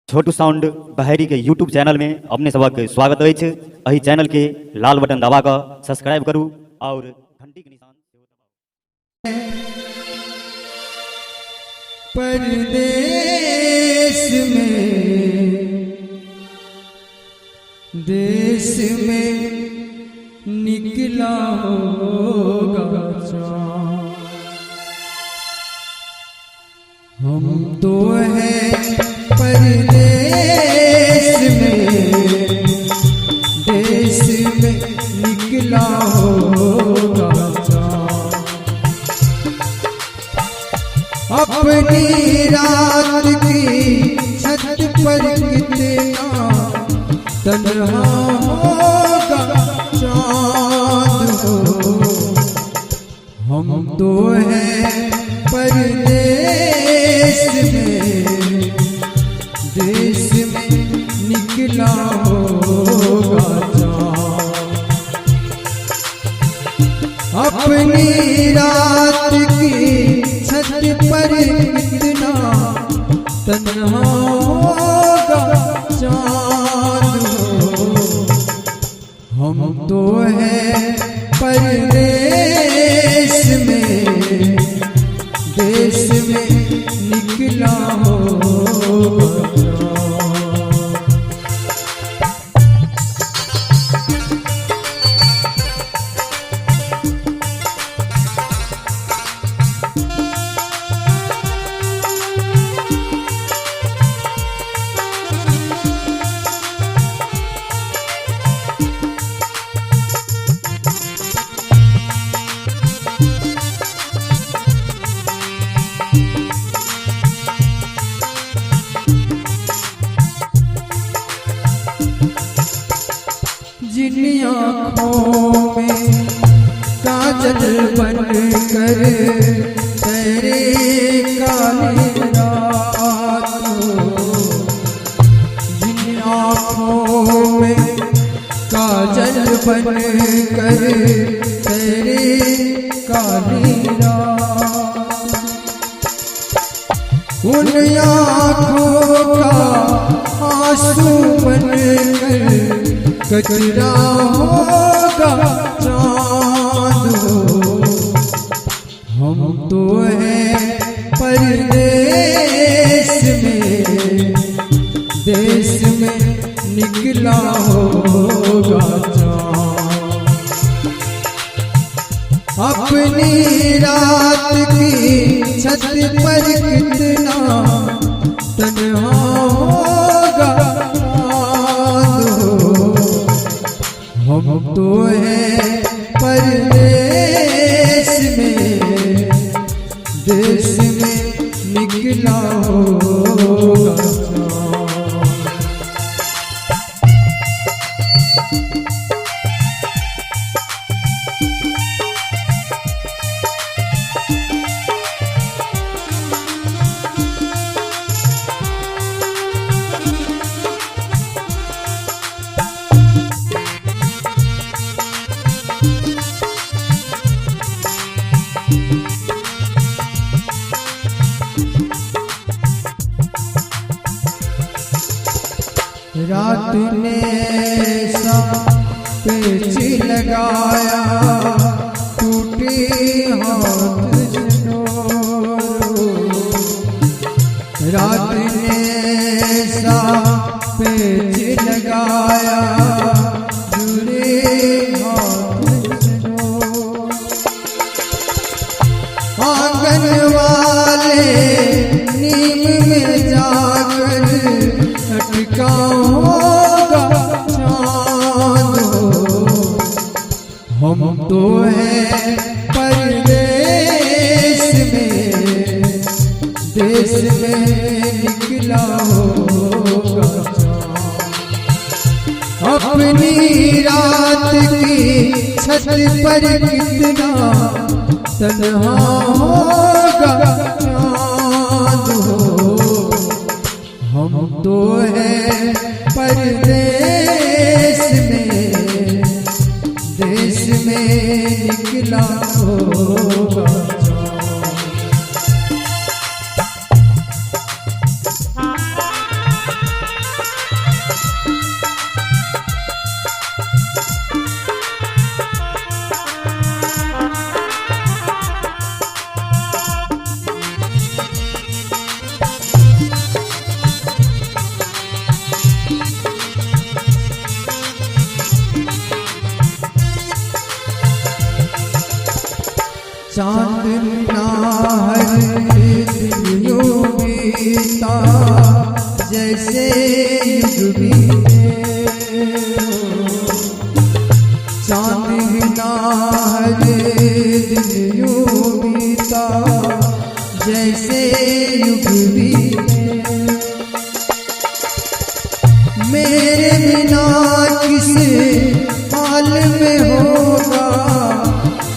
छोटू sound बहरी के YouTube channel में अपने सबक स्वागत है। अही चैनल के लाल बटन दबा कर सब्सक्राइब करूँ और घंटी के निशान परदेश में देश में निकला होगा चाँद। हम तो हैं परदेश में देश में निकला होगा चाँद। अपनी रात की छत पर कितना तन्हा होगा चाँद हो। हम तो हैं परदेश में देश में निकला होगा चाँद। अपनी रात की छत पर कितना तन्हा होगा चाँद हो। हम तो हैं परदेश में देश में निकला होगा चाँद। जिन आँखों में काजल बन कर तेरे काली रात हो। जिन आँखों में काजल बन कर तेरे काली रात। उन आँखों का आंसू बन कर कचरा होगा चाँद हो। हम तो हैं परदेश में देश में निकला होगा चाँद। अपनी रात की छत पर कितना तन्हा होगा चाँद हो। हम तो हैं परदेश में देश में निकला होगा चाँद। रात ने सा पेच लगाया टूटे हाथ जनोरो। रात ने सा पेच लगाया जुड़े हाथ जनोरो। आंगन वाले नीम में जाकर अटका होगा चाँद हो। हम तो हैं परदेश में देश में निकला होगा चाँद। अपनी रात की छत पर कितना तन्हा होगा चाँद हो। हम तो हैं परदेश में देश में निकला होगा चाँद। जैसे युग बीते चांद बिना हर दिन यूं बीता जैसे युग बीते मेरे बिना किस हाल में होगा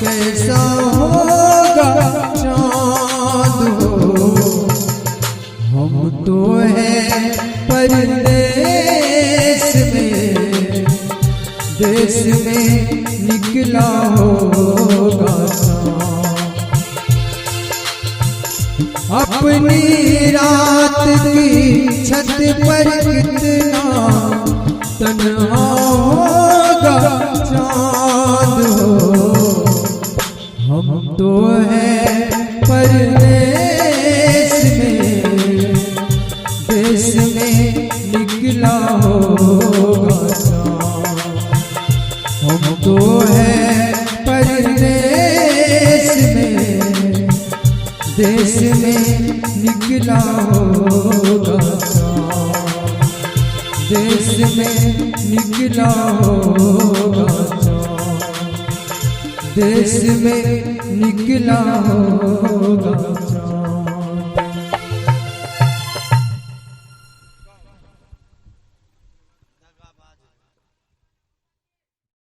कैसा होगा चांद हो हम तो हैं परदेश में देश में निकला होगा अपनी रात की छत पर कितना तन्हा होगा चांद हो हम तो हैं परदेश में देश में निकला होगा हम तो हैं परदेश में देश में निकला होगा देश में निकला होगा देश में निकला होगा।